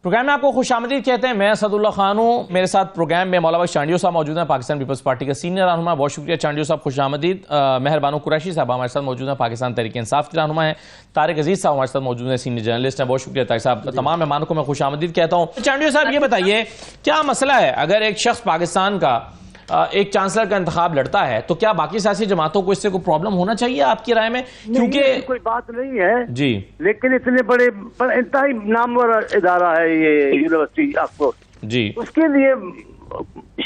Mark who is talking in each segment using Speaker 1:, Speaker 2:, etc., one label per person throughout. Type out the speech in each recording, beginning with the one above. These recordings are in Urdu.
Speaker 1: پروگرام میں آپ کو خوش آمدید کہتے ہیں. میں اسداللہ خان ہوں. میرے ساتھ پروگرام میں مولانا چانڈیو صاحب موجود ہیں, پاکستان پیپلز پارٹی کا سینئر رہنما. بہت شکریہ چانڈیو صاحب, خوش آمدید. مہر بانو قریشی صاحب ہمارے ساتھ موجود ہیں, پاکستان تحریک انصاف کے رہنما ہیں. طارق عزیز صاحب ہمارے ساتھ موجود ہیں, سینئر جرنلسٹ ہیں. بہت شکریہ طارق صاحب. تمام مہمانوں کو میں خوش آمدید کہتا ہوں. چانڈیو صاحب یہ بتائیے کیا مسئلہ ہے اگر ایک شخص پاکستان کا ایک چانسلر کا انتخاب لڑتا ہے تو کیا باقی سیاسی جماعتوں کو اس سے کوئی پرابلم ہونا چاہیے آپ کی رائے میں؟ کیونکہ
Speaker 2: کوئی بات نہیں ہے
Speaker 1: جی,
Speaker 2: لیکن اتنے بڑے انتہائی نامور ادارہ ہے یہ یونیورسٹی آکسفورڈ
Speaker 1: جی,
Speaker 2: اس کے لیے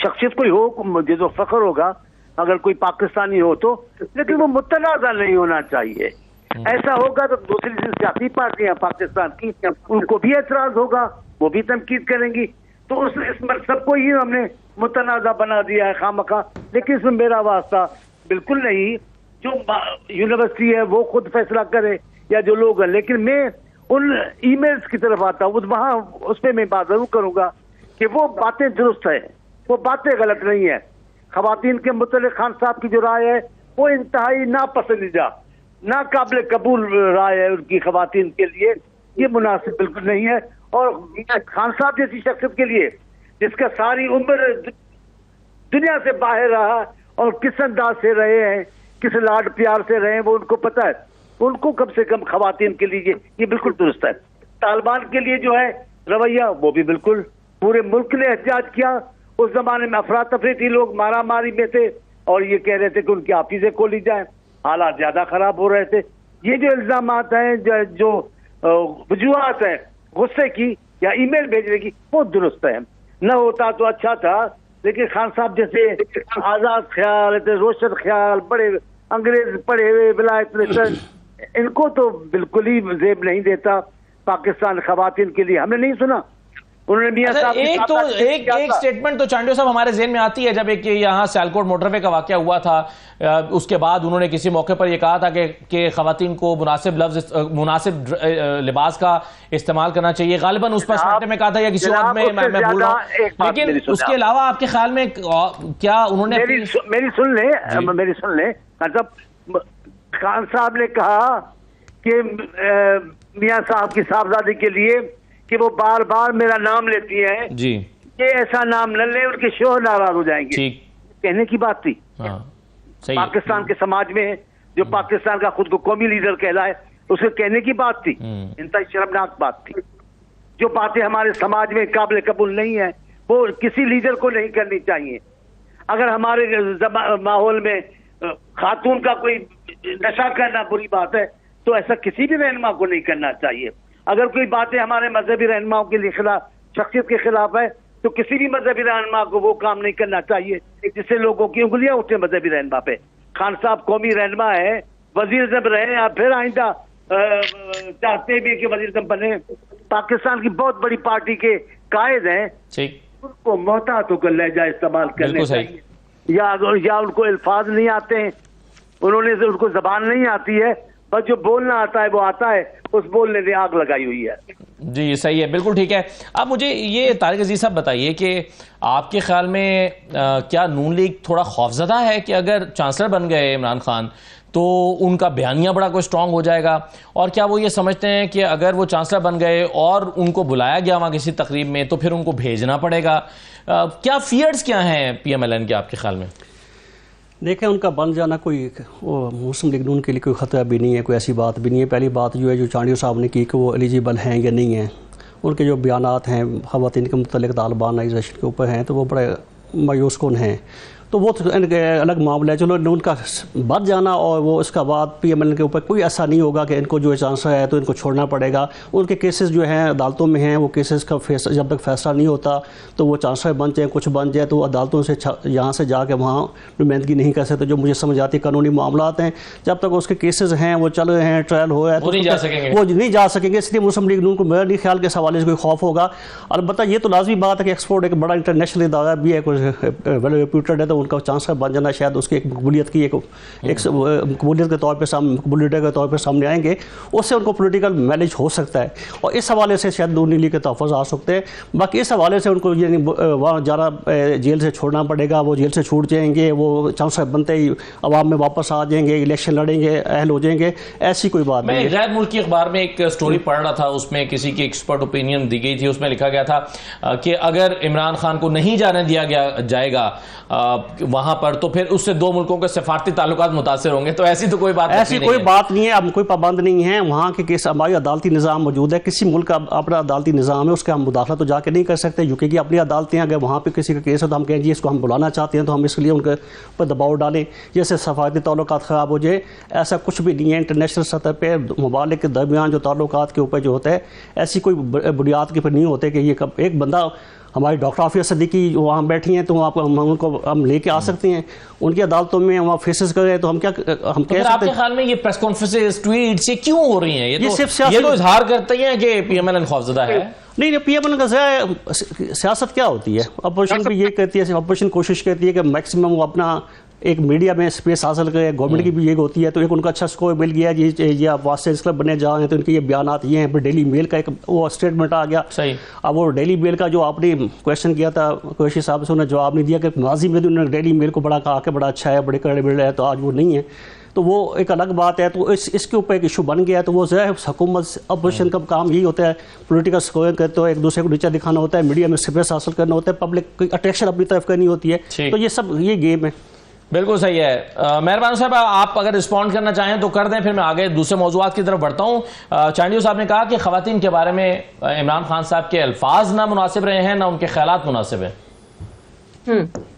Speaker 2: شخصیت کوئی ہو مجھے تو فخر ہوگا اگر کوئی پاکستانی ہو تو, لیکن وہ متنازع نہیں ہونا چاہیے. ایسا ہوگا تو دوسری سیاسی پارٹیاں پاکستان کی ان کو بھی اعتراض ہوگا, وہ بھی تنقید کریں گی. تو اس سب کو ہی ہم نے متنازع بنا دیا ہے خامخواہ. لیکن اس میں میرا واسطہ بالکل نہیں, جو یونیورسٹی ہے وہ خود فیصلہ کرے یا جو لوگ ہیں. لیکن میں ان ای میلز کی طرف آتا ہوں, وہاں اس پہ میں بات ضرور کروں گا کہ وہ باتیں درست ہیں, وہ باتیں غلط نہیں ہیں. خواتین کے متعلق خان صاحب کی جو رائے ہے وہ انتہائی ناپسندیدہ, ناقابل قبول رائے ہے ان کی خواتین کے لیے. یہ مناسب بالکل نہیں ہے. اور خان صاحب جیسی شخصیت کے لیے جس کا ساری عمر دنیا سے باہر رہا اور کس انداز سے رہے ہیں, کس لاڈ پیار سے رہے ہیں, وہ ان کو پتہ ہے. ان کو کم سے کم خواتین کے لیے یہ بالکل درست ہے. طالبان کے لیے جو ہے رویہ وہ بھی بالکل, پورے ملک نے احتجاج کیا. اس زمانے میں افراتفری تھی, لوگ مارا ماری میں تھے اور یہ کہہ رہے تھے کہ ان کی آفیسیں کھولی جائیں. حالات زیادہ خراب ہو رہے تھے. یہ جو الزامات ہیں, جو وجوہات ہیں غصے کی یا ای میل بھیجنے کی, وہ درست ہے. نہ ہوتا تو اچھا تھا, لیکن خان صاحب جیسے آزاد خیال, روشن خیال, بڑے انگریز پڑھے ہوئے ولایت میں, ان کو تو بالکل ہی زیب نہیں دیتا پاکستان خواتین کے لیے. ہم نے نہیں سنا انہوں نے میاں صاحب
Speaker 1: ایک سٹیٹمنٹ تو چانڈیو صاحب ہمارے ذہن میں آتی ہے, جب ایک یہاں سیالکوٹ موٹر وے کا واقعہ ہوا تھا, اس کے بعد انہوں نے کسی موقع پر یہ کہا تھا کہ خواتین کو مناسب لباس کا استعمال کرنا چاہیے. غالباً اس پر سٹیٹمنٹ میں کہا تھا یا کسی وقت میں بھول رہا ہوں, لیکن اس کے علاوہ آپ کے خیال میں کیا انہوں نے
Speaker 2: میری سن لیں خان صاحب نے کہا کہ میاں صاحب کی صاحبزادی کے لیے کہ وہ بار بار میرا نام لیتی ہیں
Speaker 1: جی,
Speaker 2: کہ ایسا نام نہ لیں, ان کے شوہر ناراض ہو جائیں گے. کہنے کی بات تھی. پاکستان کے سماج میں جو پاکستان کا خود کو قومی لیڈر کہلائے, اسے کہنے کی بات تھی. انتہائی شرمناک بات تھی. جو باتیں ہمارے سماج میں قابل قبول نہیں ہیں وہ کسی لیڈر کو نہیں کرنی چاہیے. اگر ہمارے ماحول میں خاتون کا کوئی نشہ کرنا بری بات ہے تو ایسا کسی بھی رہنما کو نہیں کرنا چاہیے. اگر کوئی باتیں ہمارے مذہبی رہنماؤں کے لیے خلاف, شخصیت کے خلاف ہے, تو کسی بھی مذہبی رہنما کو وہ کام نہیں کرنا چاہیے جس سے لوگوں کی انگلیاں اٹھیں مذہبی رہنما پہ. خان صاحب قومی رہنما ہے, وزیر اعظم رہے, آپ پھر آئندہ چاہتے بھی کہ وزیر اعظم بنے. پاکستان کی بہت بڑی پارٹی کے قائد ہیں, ان کو محتاط ہو کر لہجہ استعمال کرنے چاہیے. یا ان کو الفاظ نہیں آتے ہیں, ان کو زبان نہیں آتی ہے, بس جو بولنا آتا ہے وہ آتا ہے, اس بولنے نے آگ لگائی ہوئی ہے.
Speaker 1: جی صحیح ہے, بالکل ٹھیک ہے. اب مجھے یہ طارق عزیز صاحب بتائیے کہ آپ کے خیال میں کیا نون لیگ تھوڑا خوفزدہ ہے کہ اگر چانسلر بن گئے عمران خان تو ان کا بیانیہ بڑا کوئی سٹرونگ ہو جائے گا, اور کیا وہ یہ سمجھتے ہیں کہ اگر وہ چانسلر بن گئے اور ان کو بلایا گیا وہاں کسی تقریب میں تو پھر ان کو بھیجنا پڑے گا؟ کیا فیئرز کیا ہیں پی ایم ایل این کے آپ کے خیال میں؟
Speaker 3: دیکھیں ان کا بن جانا کوئی مسلم لیگ نون کے لیے کوئی خطرہ بھی نہیں ہے, کوئی ایسی بات بھی نہیں ہے. پہلی بات جو ہے جو چانڈیو صاحب نے کی کہ وہ ایلیجیبل ہیں یا نہیں ہیں, ان کے جو بیانات ہیں خواتین کے متعلق طالبانائزیشن کے اوپر ہیں تو وہ بڑے مایوس کن ہیں. تو وہ الگ معاملہ ہے. چلو ان کا بچ جانا اور وہ اس کا بعد پی ایم ایل این کے اوپر کوئی ایسا نہیں ہوگا کہ ان کو جو چانسلر ہے تو ان کو چھوڑنا پڑے گا. ان کے کیسز جو ہیں عدالتوں میں ہیں, وہ کیسز کا جب تک فیصلہ نہیں ہوتا تو وہ چانسلر بن جائیں, کچھ بن جائے تو وہ عدالتوں سے یہاں سے جا کے وہاں نمائندگی نہیں کر سکتے. جو مجھے سمجھ آتی قانونی معاملات ہیں, جب تک اس کے کیسز ہیں وہ چل رہے ہیں, ٹرائل ہو رہا ہے تو وہ نہیں جا سکیں گے. اس لیے مسلم لیگ نون کو میرا نہیں خیال کہ اس حوالے سے کوئی خوف ہوگا. البتہ یہ تو لازمی بات ہے کہ ایکسپورٹ ایک بڑا انٹرنیشنل ادارہ بھی ہے, کوئی ویل ریپیوٹیڈ ہے, تو ان کا چانسلر بن جانا شاید اس کی ایک مقبولیت کی ایک مقبولیت کے طور پہ مقبولیت کے طور پہ سامنے آئیں گے، اس سے ان کو پولیٹیکل مینج ہو سکتا ہے، اور اس حوالے سے شاید نون لیگ کے تحفظ آ سکتے ہیں۔ باقی اس حوالے سے ان کو یعنی وہاں جانا جیل سے چھوڑنا پڑے گا، وہ جیل سے چھوٹ جائیں گے، وہ چانسلر بنتے ہی عوام میں واپس آ جائیں گے، الیکشن لڑیں گے، اہل ہو جائیں گے، ایسی کوئی بات نہیں ہے۔
Speaker 1: میں غیر ملکی اخبار میں ایک سٹوری پڑھ رہا تھا، اس میں کسی کی ایکسپرٹ اوپینین دی گئی تھی، اس میں لکھا گیا تھا کہ اگر عمران خان کو نہیں جانے دیا جائے گا وہاں پر تو پھر اس سے دو ملکوں کے سفارتی تعلقات متاثر ہوں گے، تو ایسی تو کوئی بات
Speaker 3: نہیں ہے، اب کوئی پابند نہیں ہے، وہاں کے کیس ہماری عدالتی نظام موجود ہے، کسی ملک کا اپنا عدالتی نظام ہے، اس کا ہم مداخلہ تو جا کے نہیں کر سکتے، یو کے کی اپنی عدالتیں ہیں، اگر وہاں پہ کسی کا کیس ہے تو ہم کہیں جی اس کو ہم بلانا چاہتے ہیں تو ہم اس لیے ان کے اوپر دباؤ ڈالیں جیسے سفارتی تعلقات خراب ہو جائے، ایسا کچھ بھی نہیں ہے۔ انٹرنیشنل سطح پہ ممالک کے درمیان جو تعلقات کے اوپر جو ہوتا ہے ایسی کوئی بنیاد کے اوپر نہیں ہوتے کہ یہ ایک بندہ ہماری ڈاکٹر عافیہ صدیقی وہاں بیٹھی ہیں تو ان کو ہم لے کے آ سکتے ہیں ان کی عدالتوں میں، وہاں فیسز کریں تو ہم کیا ہم کہہ سکتے ہیں؟
Speaker 1: آپ کے خیال میں یہ پریس کانفرنسز ٹویٹس یہ کیوں ہو رہی ہیں؟ یہ تو اظہار کرتے ہیں کہ پی ایم ایل این خوفزدہ ہے۔
Speaker 3: نہیں، پی ایم ایل کا سیاست کیا ہوتی ہے؟ اپوزیشن بھی یہ کہتی ہے، اپوزیشن کوشش کرتی ہے کہ میکسیمم وہ اپنا ایک میڈیا میں اسپیس حاصل کرے، گورنمنٹ کی بھی یہ ہوتی ہے، تو ایک ان کا اچھا سکور مل گیا یہ آپ واسطے کلب بنے جا رہے ہیں تو ان کے یہ بیانات یہ ہیں، پھر ڈیلی میل کا ایک وہ اسٹیٹمنٹ آ گیا۔
Speaker 1: صحیح۔
Speaker 3: اب وہ ڈیلی میل کا جو آپ نے کویشچن کیا تھا قریشی صاحب سے، انہوں نے جواب نہیں دیا کہ ماضی میں انہوں نے ڈیلی میل کو بڑا کہا کہ بڑا اچھا ہے، بڑے کریڈیبل ہے، تو آج وہ نہیں ہے، تو وہ ایک الگ بات ہے۔ تو اس کے اوپر ایک ایشو بن گیا ہے، تو وہ ظاہر حکومت اپوزیشن کا کام یہی ہوتا ہے، پولیٹیکل اسکورنگ کرتے ہو، ایک دوسرے کو نیچا دکھانا ہوتا ہے، میڈیا میں اسپیس حاصل کرنا ہوتا ہے، پبلک کی اٹریکشن اپنی طرف کرنی ہوتی ہے، تو یہ سب یہ گیم ہے۔
Speaker 1: بالکل صحیح ہے۔ مہربان صاحب آپ اگر رسپونڈ کرنا چاہیں تو کر دیں، پھر میں آگے دوسرے موضوعات کی طرف بڑھتا ہوں۔ چانڈیو صاحب نے کہا کہ خواتین کے بارے میں عمران خان صاحب کے الفاظ نہ مناسب رہے ہیں، نہ ان کے خیالات مناسب ہیں۔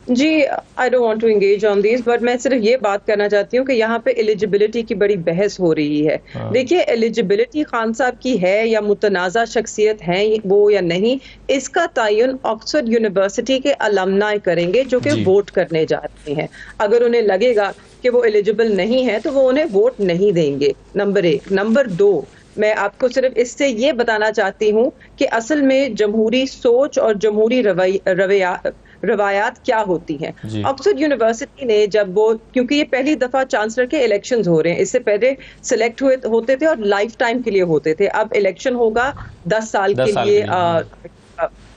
Speaker 4: جی I don't want to engage on this, but میں صرف یہ بات کرنا چاہتی ہوں کہ یہاں پہ ایلیجیبلٹی کی بڑی بحث ہو رہی ہے۔ دیکھیے ایلیجیبلٹی خان صاحب کی ہے یا متنازع شخصیت ہے وہ یا نہیں، اس کا تعین آکسفورڈ یونیورسٹی کے المنائی کریں گے جو کہ ووٹ کرنے جا رہے ہیں۔ اگر انہیں لگے گا کہ وہ ایلیجیبل نہیں ہے تو وہ انہیں ووٹ نہیں دیں گے، نمبر ایک۔ نمبر دو، میں آپ کو صرف اس سے یہ بتانا چاہتی ہوں کہ اصل میں جمہوری سوچ اور جمہوری روایات کیا ہوتی ہیں۔ آکسفورڈ یونیورسٹی نے جب وہ، کیونکہ یہ پہلی دفعہ چانسلر کے الیکشنز ہو رہے ہیں، اس سے پہلے سلیکٹ ہوتے تھے اور لائف ٹائم کے لیے ہوتے تھے، اب الیکشن ہوگا 10 سال کے لیے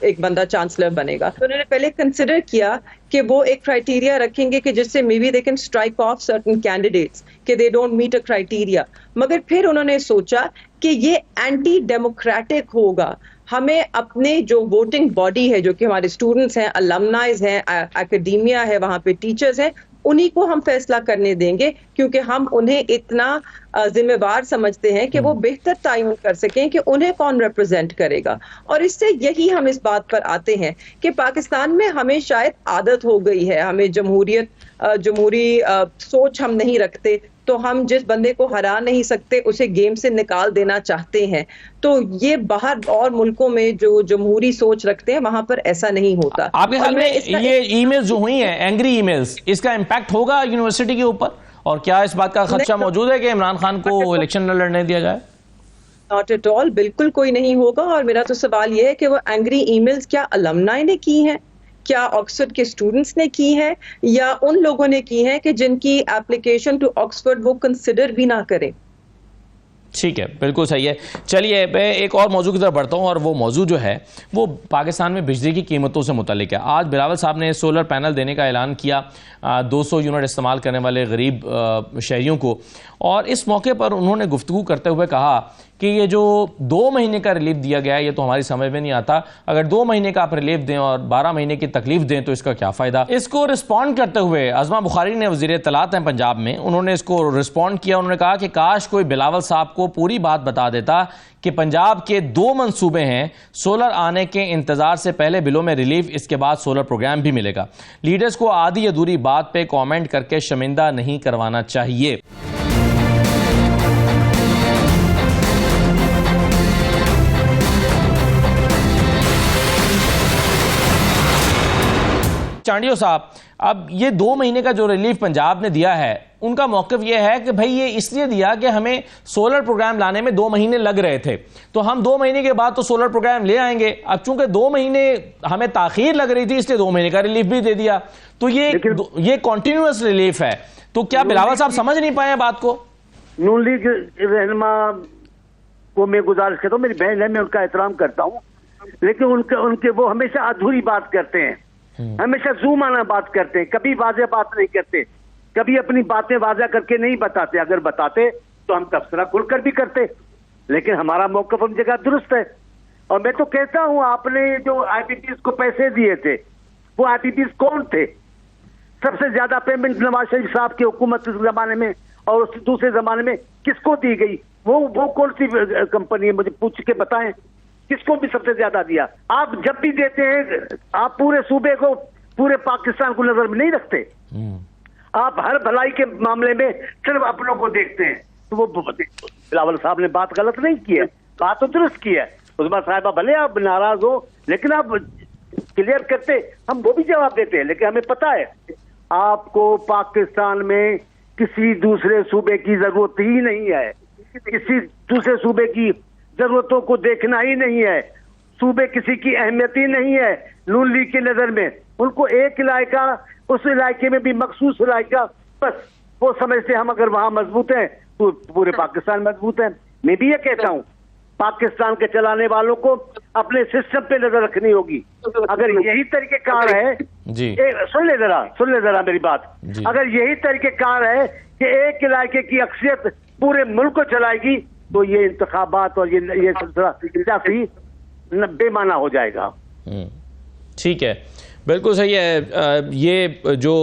Speaker 4: ایک بندہ چانسلر بنے گا۔ تو انہوں نے پہلے کنسیڈر کیا کہ وہ ایک کرائٹیریا رکھیں گے کہ جس سے may be they can strike off certain candidates کہ they don't meet a criteria, مگر پھر انہوں نے سوچا کہ یہ اینٹی ڈیموکریٹک ہوگا، ہمیں اپنے جو ووٹنگ باڈی ہے جو کہ ہمارے اسٹوڈنٹس ہیں، المنائز ہیں، اکیڈیمیا ہے، وہاں پہ ٹیچرز ہیں، انہی کو ہم فیصلہ کرنے دیں گے کیونکہ ہم انہیں اتنا ذمہ دار سمجھتے ہیں کہ وہ بہتر تعین کر سکیں کہ انہیں کون ریپرزینٹ کرے گا۔ اور اس سے یہی ہم اس بات پر آتے ہیں کہ پاکستان میں ہمیں شاید عادت ہو گئی ہے، ہمیں جمہوری سوچ ہم نہیں رکھتے، تو ہم جس بندے کو ہرا نہیں سکتے اسے گیم سے نکال دینا چاہتے ہیں۔ تو یہ باہر اور ملکوں میں جو جمہوری سوچ رکھتے ہیں وہاں پر ایسا نہیں ہوتا۔
Speaker 1: آپ کے خیال میں یہ ای میلز جو ہوئی ہیں، اینگری ای میلز، اس کا امپیکٹ ہوگا یونیورسٹی کے اوپر، اور کیا اس بات کا خدشہ موجود ہے کہ عمران خان کو الیکشن نہ لڑنے دیا جائے؟
Speaker 4: ناٹ ایٹ آل، بالکل کوئی نہیں ہوگا۔ اور میرا تو سوال یہ ہے کہ وہ اینگری ای میلز کیا المنائی نے کی ہیں، کیا آکسفورڈ کے اسٹوڈنٹس نے کی ہیں، یا ان لوگوں نے کی ہیں کہ جن کی اپلیکیشن ٹو آکسفورڈ وہ کنسیڈر بھی نہ کریں؟
Speaker 1: ٹھیک ہے، بالکل صحیح ہے۔ چلیے میں ایک اور موضوع کی طرف بڑھتا ہوں، اور وہ موضوع جو ہے وہ پاکستان میں بجلی کی قیمتوں سے متعلق ہے۔ آج بلاول صاحب نے سولر پینل دینے کا اعلان کیا 200 یونٹ استعمال کرنے والے غریب شہریوں کو، اور اس موقع پر انہوں نے گفتگو کرتے ہوئے کہا کہ یہ جو 2 مہینے کا ریلیف دیا گیا ہے یہ تو ہماری سمجھ میں نہیں آتا، اگر 2 مہینے کا آپ ریلیف دیں اور 12 مہینے کی تکلیف دیں تو اس کا کیا فائدہ۔ اس کو رسپونڈ کرتے ہوئے عظمہ بخاری نے، وزیر اطلاعات ہیں پنجاب میں، انہوں نے اس کو رسپونڈ کیا۔ انہوں نے کہا کہ کاش کوئی بلاول صاحب کو پوری بات بتا دیتا کہ پنجاب کے 2 منصوبے ہیں، سولر آنے کے انتظار سے پہلے بلوں میں ریلیف، اس کے بعد سولر پروگرام بھی ملے گا۔ لیڈرز کو آدھی ادھوری بات پہ کامنٹ کر کے شرمندہ نہیں کروانا چاہیے۔ چانڈیو صاحب، اب یہ 2 مہینے کا جو ریلیف پنجاب نے دیا ہے، ان کا موقف یہ ہے کہ بھائی یہ اس لیے دیا کہ ہمیں سولر پروگرام لانے میں 2 مہینے لگ رہے تھے، تو ہم 2 مہینے کے بعد تو سولر پروگرام لے آئیں گے، اب چونکہ 2 مہینے ہمیں تاخیر لگ رہی تھی اس لیے 2 مہینے کا ریلیف بھی دے دیا، تو یہ کنٹینیوس ریلیف ہے، تو کیا بلاول صاحب سمجھ نہیں پائے بات کو؟
Speaker 2: نون لیگ رہنما کو میں گزارش کرتا ہوں، میری بہن ہے، میں ان کا احترام کرتا ہوں، لیکن ان کے وہ ہمیشہ ادھوری بات کرتے ہیں، ہمیشہ زومانہ بات کرتے ہیں، کبھی واضح بات نہیں کرتے، کبھی اپنی باتیں واضح کر کے نہیں بتاتے، اگر بتاتے تو ہم تبصرہ کھل کر بھی کرتے، لیکن ہمارا موقف ہم جگہ درست ہے۔ اور میں تو کہتا ہوں آپ نے جو آئی پی پیز کو پیسے دیے تھے، وہ آئی پی پیز کون تھے؟ سب سے زیادہ پیمنٹ نواز شریف صاحب کی حکومت کے زمانے میں اور دوسرے زمانے میں کس کو دی گئی؟ وہ کون سی کمپنی ہے؟ مجھے پوچھ کے بتائیں کس کو بھی سب سے زیادہ دیا؟ آپ جب بھی دیتے ہیں آپ پورے صوبے کو، پورے پاکستان کو نظر میں نہیں رکھتے، آپ ہر بھلائی کے معاملے میں صرف اپنوں کو دیکھتے ہیں۔ تو وہ بلاول صاحب نے بات غلط نہیں کی ہے، بات تو درست کی ہے۔ عظمیٰ صاحبہ بھلے آپ ناراض ہو لیکن آپ کلیئر کرتے، ہم وہ بھی جواب دیتے ہیں، لیکن ہمیں پتا ہے آپ کو پاکستان میں کسی دوسرے صوبے کی ضرورت ہی نہیں ہے، کسی دوسرے صوبے کی ضرورتوں کو دیکھنا ہی نہیں ہے، صوبے کسی کی اہمیت ہی نہیں ہے نون لیگ کی نظر میں۔ ان کو ایک علاقہ، اس علاقے میں بھی مخصوص علاقہ، بس وہ سمجھتے ہم اگر وہاں مضبوط ہیں تو پورے پاکستان مضبوط ہے۔ میں بھی یہ کہتا ہوں پاکستان کے چلانے والوں کو اپنے سسٹم پہ نظر رکھنی ہوگی۔ اگر یہی طریقہ کار ہے، سن لے ذرا میری بات، اگر یہی طریقہ کار ہے کہ ایک علاقے کی اکثریت پورے ملک کو چلائے گی تو یہ انتخابات اور یہ سلسلہ کافی بے معنی ہو جائے گا۔
Speaker 1: ٹھیک ہے، بالکل صحیح ہے۔ یہ جو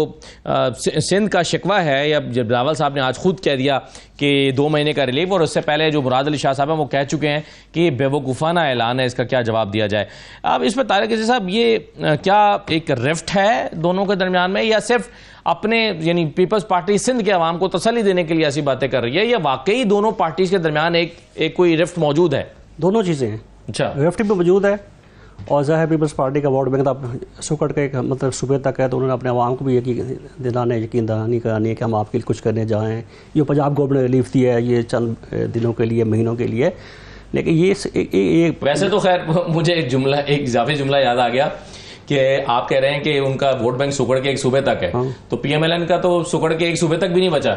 Speaker 1: سندھ کا شکوہ ہے، یا بلاول صاحب نے آج خود کہہ دیا کہ 2 مہینے کا ریلیف، اور اس سے پہلے جو مراد علی شاہ صاحب ہیں وہ کہہ چکے ہیں کہ یہ بے وقوفانہ اعلان ہے، اس کا کیا جواب دیا جائے۔ اب اس پہ طارق عزیز صاحب، یہ کیا ایک رفٹ ہے دونوں کے درمیان میں، یا صرف اپنے یعنی پیپلز پارٹی سندھ کے عوام کو تسلی دینے کے لیے ایسی باتیں کر رہی ہے، یا واقعی دونوں پارٹیز کے درمیان ایک کوئی رفٹ موجود ہے؟
Speaker 3: دونوں چیزیں ہیں،
Speaker 1: اچھا،
Speaker 3: رفٹ بھی موجود ہے، اور ظاہر پیپلز پارٹی کا ووٹ بینک سکڑ کے مطلب صوبے تک ہے، تو انہوں نے اپنے عوام کو بھی یقین دہانی کرانی ہے کہ ہم آپ کے لیے کچھ کرنے جائیں۔ یہ پنجاب گورنمنٹ نے ریلیف دیا ہے یہ چند دنوں کے لیے، مہینوں کے لیے، لیکن یہ
Speaker 1: ویسے تو خیر مجھے ایک اضافی جملہ یاد آ گیا کہ آپ کہہ رہے ہیں کہ ان کا ووٹ بینک سکڑ کے ایک صوبے تک ہے، تو پی ایم ایل این کا تو سکڑ کے ایک صوبے تک بھی نہیں بچا۔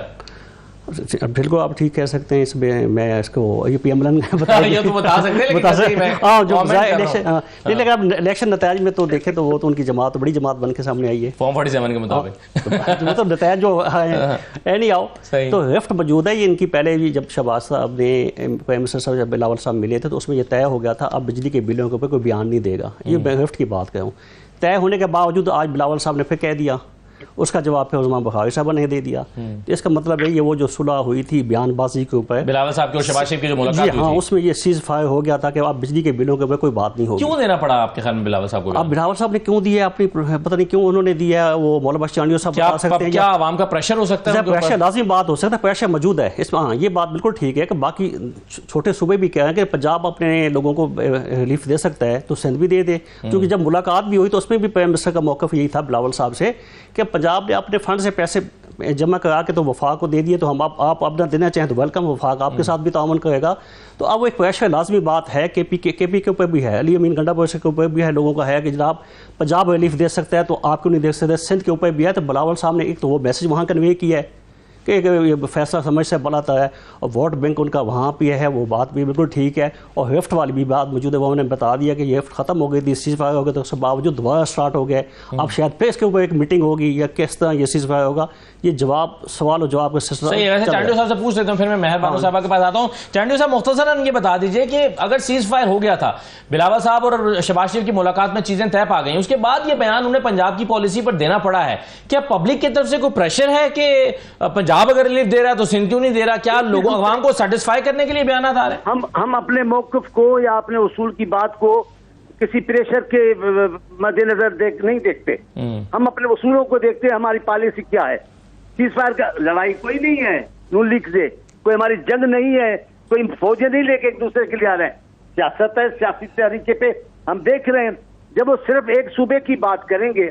Speaker 3: بالکل آپ ٹھیک کہہ سکتے ہیں، اس میں اس کو یہ پی ایم ایل این لیکن اب الیکشن نتائج میں تو دیکھیں تو وہ تو ان کی جماعت بڑی جماعت بن کے سامنے آئی ہے
Speaker 1: فارم 47 کے مطابق،
Speaker 3: تو نتائج جو نہیں آؤ تو رفٹ موجود ہے۔ یہ ان کی پہلے بھی جب شہباز صاحب نے پرائم منسٹر صاحب جب بلاول صاحب ملے تھے تو اس میں یہ طے ہو گیا تھا اب بجلی کے بلوں کے اوپر کوئی بیان نہیں دے گا، یہ رفٹ کی بات کروں۔ طے ہونے کے باوجود آج بلاول صاحب نے پھر کہہ دیا، اس کا جواب پھر عثمان بخاری صاحب نے دے دیا۔ اس کا مطلب ہے یہ وہ جو صلح ہوئی تھی بیان بازی کے اوپر،
Speaker 1: بلاول صاحب کی اور شہباز شریف کی جو ملاقات ہوئی
Speaker 3: ہاں، اس میں یہ سیز فائر ہو گیا تھا کہ اب بجلی کے بلوں کے اوپر کوئی بات نہیں ہوگی۔
Speaker 1: کیوں دینا پڑا آپ کے خیال میں بلاول صاحب کو؟
Speaker 3: اب بلاول صاحب نے کیوں دیا اپنی پتہ نہیں کیوں انہوں نے دیا، وہ مولانا بخش چانڈیو صاحب بتا سکتے ہیں۔
Speaker 1: کیا عوام کا پریشر ہو سکتا ہے؟
Speaker 3: پریشر لازمی بات ہو سکتا ہے، پریشر موجود ہے اس میں، ہاں یہ بات بالکل ٹھیک ہے کہ باقی چھوٹے صوبے بھی کہہ رہے ہیں کہ پنجاب اپنے لوگوں کو ریلیف دے سکتا ہے تو سندھ بھی دے دے، کیونکہ جب ملاقات بھی ہوئی تو اس میں بھی پرائم منسٹر کا موقف یہی تھا بلاول صاحب سے کہ پنجاب نے اپنے فنڈ سے پیسے جمع کرا کے تو وفاق کو دے دیے، تو ہم آپ اپنا دینا چاہیں تو ویلکم، وفاق آپ کے ساتھ بھی تعاون کرے گا۔ تو اب وہ ایک پریشر لازمی بات ہے کے پی کے اوپر بھی ہے، علی امین گنڈا پریشر کے اوپر بھی ہے، لوگوں کا ہے کہ جناب پنجاب ریلیف دے سکتا ہے تو آپ کیوں نہیں دے سکتے، سندھ کے اوپر بھی ہے۔ تو بلاول صاحب نے ایک تو وہ میسج وہاں کنوے کیا ہے کہ یہ فیصلہ سمجھ سے بلاتا ہے، اور ووٹ بینک ان کا وہاں پہ ہے، وہ بات بھی بالکل ٹھیک ہے، اور رفٹ والی بھی بات موجود ہے، وہ انہوں نے بتا دیا کہ یہ رفٹ ختم ہو گئی تھی، سیز فائر ہو گیا، تو اس کے باوجود دوبارہ سٹارٹ ہو گئے، اب شاید پھر اس کے اوپر ایک میٹنگ ہوگی یا کس طرح یہ سیز فائر ہوگا، یہ جواب سوال اور جواب کا سلسلہ۔
Speaker 1: صحیح ہے، ویسے چانڈیو صاحب سے پوچھ لیتا ہوں، پھر میں مہر بانو صاحبہ کے پاس آتا ہوں۔ چانڈیو صاحب مختصراً یہ بتا دیجئے کہ اگر سیز فائر ہو گیا تھا، بلاول صاحب اور شہباز شریف کی ملاقات میں چیزیں طے پا گئی، اس کے بعد یہ بیان انہیں پنجاب کی پالیسی پر دینا پڑا ہے، کیا پبلک کی طرف سے کوئی پریشر ہے کہ پنجاب اگر ریلیف دے رہا ہے تو سندھ کیوں نہیں دے رہا؟ کیا لوگوں عوام کو سیٹسفائی کرنے کے لیے بیانات آ رہے ہیں؟
Speaker 2: ہم اپنے موقف کو یا اپنے اصول کی بات کو کسی پریشر کے مد نظر نہیں دیکھتے، ہم اپنے اصولوں کو دیکھتے ہیں، ہماری پالیسی کیا ہے۔ سیز فائر کا لڑائی کوئی نہیں ہے نون لیگ سے، کوئی ہماری جنگ نہیں ہے، کوئی فوجیں نہیں لے کے ایک دوسرے کے لیے آ رہے ہیں، سیاست ہے، سیاسی طریقے پہ ہم دیکھ رہے ہیں۔ جب وہ صرف ایک صوبے کی بات کریں گے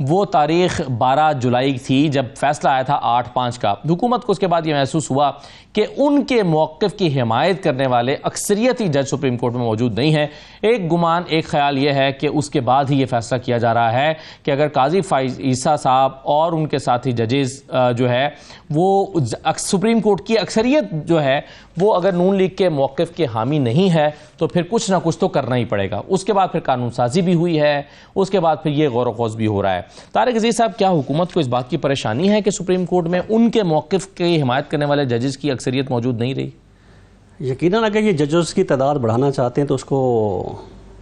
Speaker 1: وہ تاریخ 12 جولائی تھی جب فیصلہ آیا تھا 8/5 کا. حکومت کو اس کے بعد یہ محسوس ہوا کہ ان کے موقف کی حمایت کرنے والے اکثریتی جج سپریم کورٹ میں موجود نہیں ہیں. ایک گمان، ایک خیال یہ ہے کہ اس کے بعد ہی یہ فیصلہ کیا جا رہا ہے کہ اگر قاضی فائز عیسیٰ صاحب اور ان کے ساتھی ججز جو ہے وہ سپریم کورٹ کی اکثریت جو ہے وہ اگر نون لیگ کے موقف کے حامی نہیں ہے تو پھر کچھ نہ کچھ تو کرنا ہی پڑے گا. اس کے بعد پھر قانون سازی بھی ہوئی ہے، اس کے بعد پھر یہ غور و خوض بھی ہو رہا ہے. طارق عزیز صاحب، کیا حکومت کو اس بات کی پریشانی ہے کہ سپریم کورٹ میں ان کے موقف کی حمایت کرنے والے ججز کی اکثریت موجود نہیں رہی؟
Speaker 3: یقیناً اگر یہ ججز کی تعداد بڑھانا چاہتے ہیں تو اس کو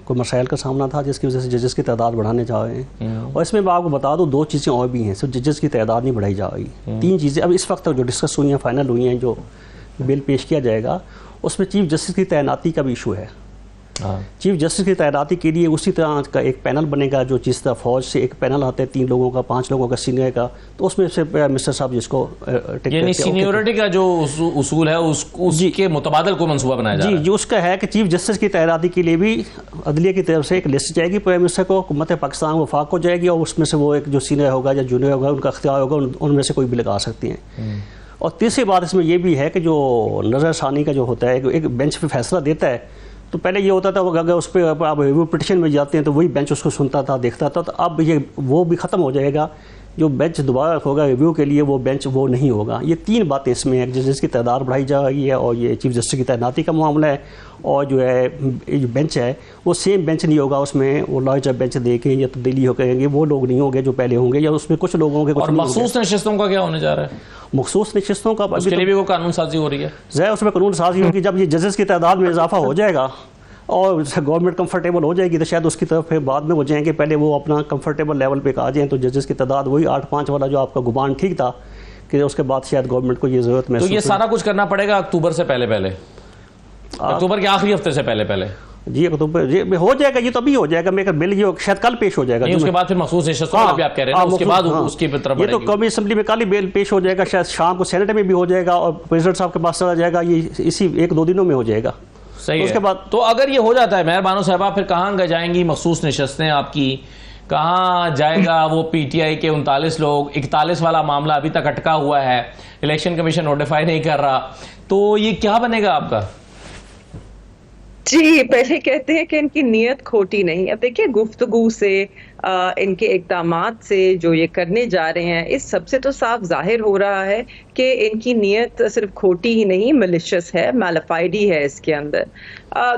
Speaker 3: کوئی مسائل کا سامنا تھا جس کی وجہ سے ججز کی تعداد بڑھانے جا رہے ہیں. اور اس میں میں آپ کو بتا دوں 2 چیزیں اور بھی ہیں، صرف ججز کی تعداد نہیں بڑھائی جا رہی. 3 چیزیں اب اس وقت تک جو ڈسکس ہوئی ہیں، فائنل ہوئی ہیں، جو بل پیش کیا جائے گا اس میں چیف جسٹس کی تعیناتی کا بھی ایشو ہے. چیف جسٹس کی تعیناتی کے لیے اسی طرح کا ایک پینل بنے گا، جو جس طرح فوج سے ایک پینل آتا ہے 3 لوگوں کا، 5 لوگوں کا سینئر کا، تو اس میں سے مسٹر صاحب جس کو
Speaker 1: یعنی سینیورٹی کا جو اصول ہے اس کے متبادل کو منصوبہ بنایا جا رہا ہے.
Speaker 3: جو اس کا ہے کہ چیف جسٹس کی تعیناتی کے لیے بھی عدلیہ کی طرف سے ایک لسٹ جائے گی پرائم منسٹر کو، حکومت پاکستان وفاق ہو جائے گی، اور اس میں سے وہ ایک جو سینئر ہوگا یا جونیئر ہوگا ان کا اختیار ہوگا، ان میں سے کوئی بھی لگا سکتی ہیں. اور تیسری بات اس میں یہ بھی ہے کہ جو نظر ثانی کا جو ہوتا ہے، ایک بینچ پہ فیصلہ دیتا ہے، تو پہلے یہ ہوتا تھا اگر اس پہ آپ ریویو پٹیشن میں جاتے ہیں تو وہی بینچ اس کو سنتا تھا، دیکھتا تھا. تو اب یہ وہ بھی ختم ہو جائے گا، جو بینچ دوبارہ ہوگا ریویو کے لیے وہ بینچ وہ نہیں ہوگا. یہ 3 باتیں اس میں ہیں، جس کی تعداد بڑھائی جا رہی ہے، اور یہ چیف جسٹس کی تعیناتی کا معاملہ ہے، اور جو ہے جو بینچ ہے وہ سیم بینچ نہیں ہوگا، اس میں وہ لارجر بینچ دے کے یا تبدیلی ہو کریں گے، وہ لوگ نہیں ہوں گے جو پہلے ہوں گے، یا اس میں کچھ لوگ ہوں گے.
Speaker 1: اور مخصوص نشستوں کا کیا ہونے جا رہا ہے؟
Speaker 3: مخصوص نشستوں کا
Speaker 1: اس کے لیے بھی وہ قانون سازی ہو رہی ہے.
Speaker 3: ظاہر اس میں قانون سازی ہوگی جب یہ ججز کی تعداد میں اضافہ ہو جائے گا اور گورنمنٹ کمفرٹیبل ہو جائے گی تو شاید اس کی طرف پھر بعد میں ہو جائیں گے. پہلے وہ اپنا کمفرٹیبل لیول پہ آ جائیں تو ججز کی تعداد وہی 8/5 والا جو آپ کا گمان ٹھیک تھا، کہ اس کے بعد شاید گورنمنٹ کو یہ ضرورت محسوس.
Speaker 1: تو یہ سارا کچھ کرنا پڑے گا اکتوبر سے پہلے، اکتوبر کے آخری ہفتے سے پہلے.
Speaker 3: جی اکتوبر ہو جائے گا، یہ تو ابھی ہو جائے گا. میں بل یہ شاید کل پیش ہو جائے گا.
Speaker 1: اس کے بعد پھر مخصوص نشستوں کا بھی آپ کہہ رہے ہیں اس کے بعد اس کی طرف
Speaker 3: یہ تو قومی اسمبلی میں کل ہی بل پیش ہو جائے گا، شاید شام کو سینٹ میں بھی ہو جائے گا، اور پریزیڈنٹ صاحب کے پاس چلا جائے گا. یہ اسی 1-2 دنوں میں ہو جائے گا.
Speaker 1: صحیح ہے. اس کے بعد تو اگر یہ ہو جاتا ہے مہر بانو صاحبہ، پھر کہاں جائیں گی مخصوص نشستیں آپ کی؟ کہاں جائے گا وہ پی ٹی آئی کے 39 لوگ؟ 41 والا معاملہ ابھی تک اٹکا ہوا ہے، الیکشن کمیشن نوٹیفائی نہیں کر رہا، تو یہ کیا بنے گا آپ کا؟
Speaker 4: جی پہلے کہتے ہیں کہ ان کی نیت کھوٹی نہیں. اب دیکھیے گفتگو سے، ان کے اقدامات سے جو یہ کرنے جا رہے ہیں، اس سب سے تو صاف ظاہر ہو رہا ہے کہ ان کی نیت صرف کھوٹی ہی نہیں، ملیشس ہے، میلفائڈی ہے اس کے اندر.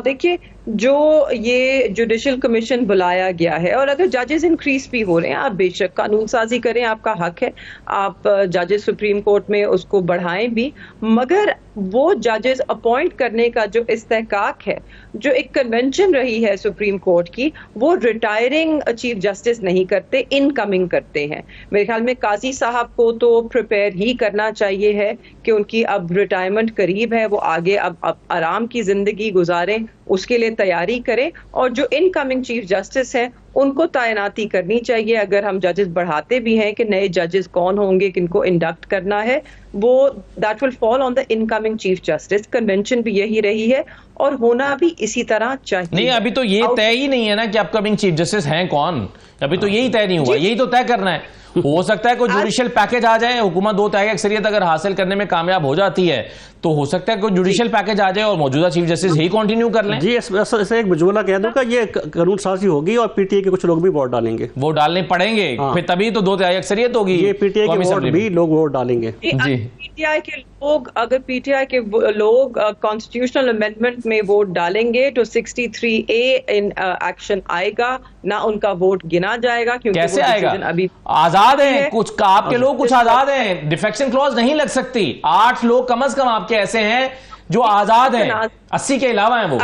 Speaker 4: دیکھیے جو یہ جوڈیشل کمیشن بلایا گیا ہے، اور اگر ججز انکریز بھی ہو رہے ہیں، آپ بے شک قانون سازی کریں، آپ کا حق ہے، آپ ججز سپریم کورٹ میں اس کو بڑھائیں بھی، مگر وہ ججز اپوائنٹ کرنے کا جو استحقاق ہے، جو ایک کنونشن رہی ہے سپریم کورٹ کی، وہ ریٹائرنگ چیف جسٹس نہیں کرتے، ان کمنگ کرتے ہیں. میرے خیال میں قاضی صاحب کو تو پریپیئر ہی کرنا چاہیے ہے کہ ان کی اب ریٹائرمنٹ قریب ہے، وہ آگے اب آرام کی زندگی گزاریں، اس کے لیے تیاری کریں. اور جو ان کمنگ چیف جسٹس ہیں ان کو تعیناتی کرنی چاہیے. اگر ہم ججز بڑھاتے بھی ہیں کہ نئے ججز کون ہوں گے، کن کو انڈکٹ کرنا ہے، وہ that will fall on the incoming chief justice. Convention بھی یہی رہی ہے اور ہونا بھی اسی طرح چاہیے.
Speaker 1: نہیں ابھی تو یہ طے ہی نہیں ہے نا کہ اپ کمنگ چیف جسٹس ہیں کون، ابھی تو یہی طے نہیں ہوا. یہی تو طے کرنا ہے. ہو سکتا ہے کوئی جوڈیشل پیکج آ جائے، حکومت 2 تہائی اکثریت اگر حاصل کرنے میں کامیاب ہو جاتی ہے تو ہو سکتا ہے کوئی جوڈیشل پیکج آ جائے اور موجودہ چیف جسٹس ہی کنٹینیو کر لیں.
Speaker 3: جی ایسا ایک مجملہ کہہ دوں کہ یہ قانون سازی ہوگی اور پی ٹی آئی کے کچھ لوگ بھی ووٹ ڈالیں گے.
Speaker 1: وہ ڈالنے پڑیں گے، پھر تبھی تو 2 تہائی اکثریت ہوگی.
Speaker 3: یہ پی ٹی آئی کے ووٹ بھی لوگ ووٹ ڈالیں گے.
Speaker 1: جی
Speaker 4: پی ٹی آئی کے لوگ، اگر پی ٹی آئی کے لوگ کانسٹیٹیوشنل امینڈمنٹ میں ووٹ ڈالیں گے تو 63A ان ایکشن آئے گا، نہ ان کا ووٹ گنا جائے گا. کیونکہ
Speaker 1: کیسے آئے گا؟
Speaker 4: ابھی
Speaker 1: آزاد ہیں کچھ، آپ کے لوگ کچھ آزاد ہیں، ڈیفیکشن کلوز نہیں لگ سکتی. 8 لوگ کم از کم آپ کے ایسے ہیں جو آزاد ہیں، 80 کے علاوہ ہیں وہ.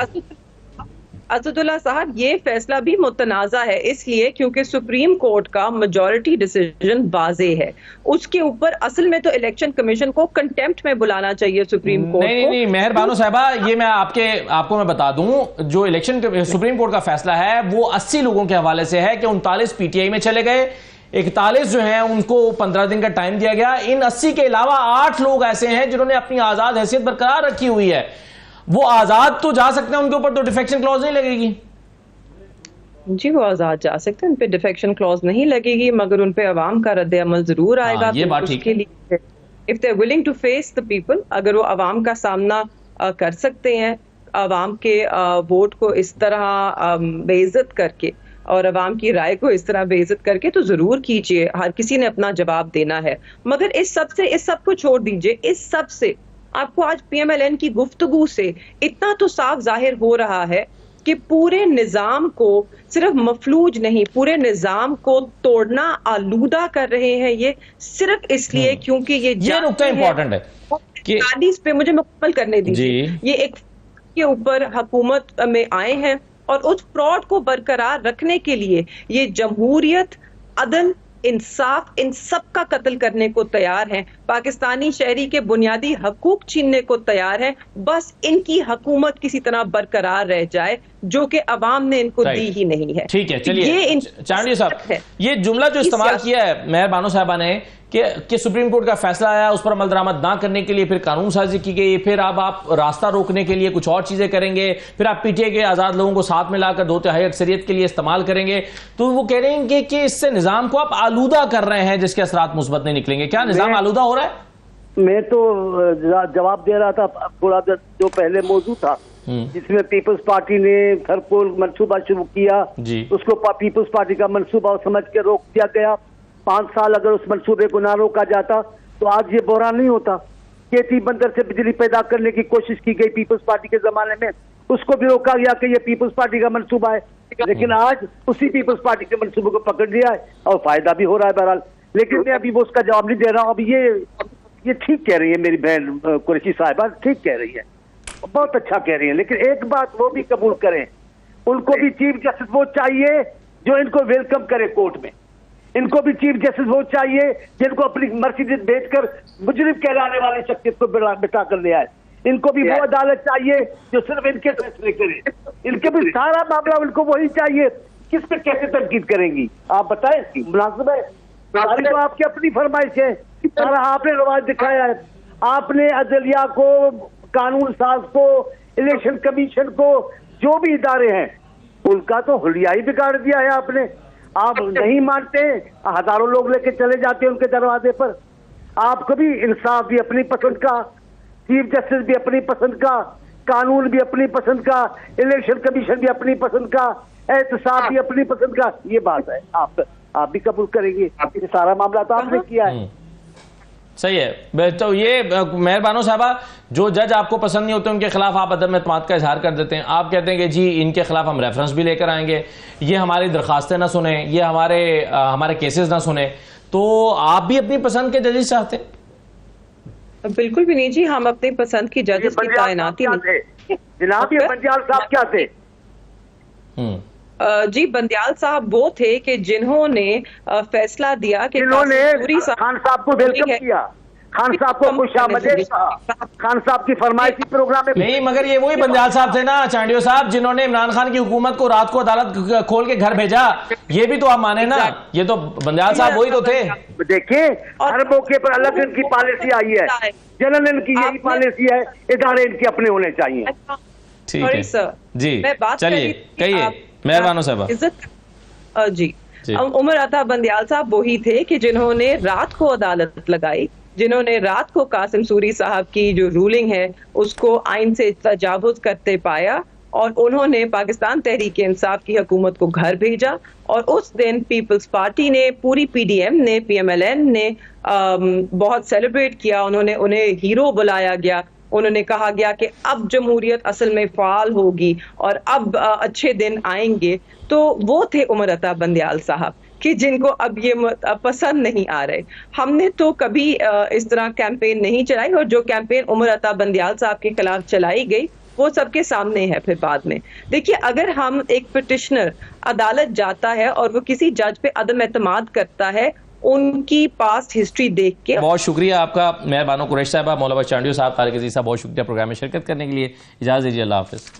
Speaker 4: اسد اللہ صاحب یہ فیصلہ بھی متنازع ہے، اس لیے کیونکہ سپریم کورٹ کا میجورٹی ڈیسیجن واضح ہے. اس کے اوپر اصل میں تو الیکشن کمیشن کو کنٹیمپٹ میں بلانا چاہیے سپریم کورٹ کو.
Speaker 1: نہیں مہر بانو صاحبہ، یہ میں آپ کو میں بتا دوں، جو الیکشن سپریم کورٹ کا فیصلہ ہے وہ 80 لوگوں کے حوالے سے ہے کہ 39 پی ٹی آئی میں چلے گئے، 41 جو ہیں ان کو 15 دن کا ٹائم دیا گیا. ان 80 کے علاوہ 8 لوگ ایسے ہیں جنہوں نے اپنی آزاد حیثیت برقرار رکھی ہوئی ہے. وہ آزاد تو جا سکتے ہیں، ان کے اوپر تو ڈیفیکشن کلوز نہیں لگے گی.
Speaker 4: جی وہ آزاد جا سکتے ہیں, ان پہ ڈیفیکشن کلوز نہیں لگے گی, مگر ان پہ عوام کا رد عمل ضرور آئے گا.
Speaker 1: یہ بات
Speaker 4: اس
Speaker 1: ٹھیک
Speaker 4: کے لیے if they're willing to face the people, اگر وہ عوام کا سامنا کر سکتے ہیں, عوام کے ووٹ کو اس طرح بے عزت کر کے اور عوام کی رائے کو اس طرح بے عزت کر کے, تو ضرور کیجئے. ہر کسی نے اپنا جواب دینا ہے, مگر اس سب کو چھوڑ دیجئے. اس سب سے آپ کو آج پی ایم ایل این کی گفتگو سے اتنا تو صاف ظاہر ہو رہا ہے کہ پورے نظام کو صرف مفلوج نہیں, پورے نظام کو توڑنا آلودہ کر رہے ہیں یہ, صرف اس لیے کیونکہ یہ
Speaker 1: نقطہ امپورٹنٹ ہے کہ
Speaker 4: پہ مجھے مکمل کرنے دیجیے. یہ ایک کے اوپر حکومت میں آئے ہیں اور اس فراڈ کو برقرار رکھنے کے لیے یہ جمہوریت, عدل, انصاف, ان سب کا قتل کرنے کو تیار ہیں. پاکستانی شہری کے بنیادی حقوق چھیننے کو تیار ہیں, بس ان کی حکومت کسی طرح برقرار رہ جائے, جو کہ عوام نے ان کو دی ہی نہیں ہے.
Speaker 1: ٹھیک ہے, چلیے چانڈی صاحب, یہ جملہ جو استعمال کیا ہے مہر بانو صاحبہ نے کہ سپریم کورٹ کا فیصلہ آیا, اس پر عمل درآمد نہ کرنے کے لیے پھر قانون سازی کی گئی, پھر اب آپ راستہ روکنے کے لیے کچھ اور چیزیں کریں گے, پھر آپ پی ٹی اے کے آزاد لوگوں کو ساتھ میں لا کر 2/3 اکثریت کے لیے استعمال کریں گے, تو وہ کہہ رہے ہیں کہ اس سے نظام کو آپ آلودہ کر رہے ہیں جس کے اثرات مثبت نہیں نکلیں گے. کیا نظام آلودہ ہو رہا ہے؟
Speaker 2: میں تو جواب دے رہا تھا تھوڑا جو پہلے موضوع تھا جس میں پیپلز پارٹی نے ہر کو منصوبہ شروع کیا, اس کو پیپلز پارٹی کا منصوبہ سمجھ کے روک دیا گیا. 5 سال اگر اس منصوبے کو نہ روکا جاتا تو آج یہ بحران نہیں ہوتا. کیتی بندر سے بجلی پیدا کرنے کی کوشش کی گئی پیپلز پارٹی کے زمانے میں, اس کو بھی روکا گیا کہ یہ پیپلز پارٹی کا منصوبہ ہے, لیکن آج اسی پیپلز پارٹی کے منصوبے کو پکڑ لیا ہے اور فائدہ بھی ہو رہا ہے بہرحال. لیکن میں ابھی وہ اس کا جواب نہیں دے رہا ہوں. اب یہ ٹھیک کہہ رہی ہے میری بہن قریشی صاحبہ, ٹھیک کہہ رہی ہے, بہت اچھا کہہ رہی ہیں, لیکن ایک بات وہ بھی قبول کریں, ان کو بھی چیف جسٹس وہ چاہیے جو ان کو ویلکم کرے کورٹ میں. ان کو بھی چیف جسٹس وہ چاہیے جن کو اپنی مرسیڈیز بھیج کر مجرم کہلانے والے شخصیت کو بٹا کر لے آئے. ان کو بھی وہ عدالت چاہیے جو صرف ان کے فیصلے کرے. ان کے بھی سارا معاملہ ان کو وہی چاہیے. کس پہ کیسے تنقید کریں گی آپ بتائیں؟ مناسب ہے؟ تو آپ کی اپنی فرمائش ہے, سارا آپ نے رواج دکھایا ہے. آپ نے عدلیہ کو, قانون ساز کو, الیکشن کمیشن کو, جو بھی ادارے ہیں ان کا تو حلیہ ہی بگاڑ دیا ہے آپ نے. آپ نہیں مانتے, ہزاروں لوگ لے کے چلے جاتے ہیں ان کے دروازے پر. آپ کو بھی انصاف بھی اپنی پسند کا, چیف جسٹس بھی اپنی پسند کا, قانون بھی اپنی پسند کا, الیکشن کمیشن بھی اپنی پسند کا, احتساب بھی اپنی پسند کا. یہ بات ہے, آپ بھی قبول کریں گے, یہ سارا معاملہ تو آپ نے کیا ہے.
Speaker 1: صحیح ہے. تو یہ مہر بانو صاحبہ, جو جج آپ کو پسند نہیں ہوتے ان کے خلاف آپ عدم اعتماد کا اظہار کر دیتے ہیں. آپ کہتے ہیں کہ جی ان کے خلاف ہم ریفرنس بھی لے کر آئیں گے, یہ ہماری درخواستیں نہ سنیں, یہ ہمارے کیسز نہ سنیں. تو آپ بھی اپنی پسند کے ججز چاہتے ہیں؟
Speaker 4: بالکل بھی نہیں جی, ہم اپنی پسند کی ججز کی تعیناتی نہیں.
Speaker 2: جناب یہ بندیال صاحب کیا تھے؟
Speaker 4: جی بندیال صاحب وہ تھے کہ جنہوں نے فیصلہ دیا کہ
Speaker 2: جنہوں نے خان صاحب کو ویلکم کیا, خان صاحب کو خوش آمدید کہا, خان صاحب کی فرمائشی پروگرام میں.
Speaker 1: نہیں مگر یہ وہی بندیال صاحب تھے نا چانڈیو صاحب, جنہوں نے عمران خان کی حکومت کو رات کو عدالت کھول کے گھر بھیجا. یہ بھی تو آپ مانیں نا, یہ تو بندیال صاحب وہی تو تھے.
Speaker 2: دیکھیں ہر موقع پر الگ ان کی پالیسی آئی ہے, جنرل ان کی یہی پالیسی ہے, ادارے ان کے اپنے ہونے چاہیے.
Speaker 1: ٹھیک ہے جی, چلیے کہیے مہر بانو صاحبہ.
Speaker 4: جی عمر عطا بندیال صاحب وہی تھے کہ جنہوں نے رات کو عدالت لگائی, جنہوں نے رات کو قاسم سوری صاحب کی جو رولنگ ہے اس کو آئین سے تجاوز کرتے پایا, اور انہوں نے پاکستان تحریک انصاف کی حکومت کو گھر بھیجا. اور اس دن پیپلز پارٹی نے, پوری پی ڈی ایم نے, پی ایم ایل این نے بہت سیلیبریٹ کیا. انہیں ہیرو بلایا گیا. انہوں نے کہا گیا کہ اب جمہوریت اصل میں فعال ہوگی اور اب اچھے دن آئیں گے. تو وہ تھے عمر عطا بندیال صاحب کہ جن کو اب یہ پسند نہیں آ رہے. ہم نے تو کبھی اس طرح کیمپین نہیں چلائی, اور جو کیمپین عمر عطا بندیال صاحب کے خلاف چلائی گئی وہ سب کے سامنے ہے. پھر بعد میں دیکھیے, اگر ہم ایک پٹیشنر عدالت جاتا ہے اور وہ کسی جج پہ عدم اعتماد کرتا ہے ان کی پاسٹ ہسٹری دیکھ کے.
Speaker 1: بہت شکریہ آپ کا مہر بانو قریشی صاحبہ, مولانا چانڈیو صاحب, طارق عزیز صاحب, بہت شکریہ پروگرام میں شرکت کرنے کے لیے. اجازت دیجیے, اللہ حافظ.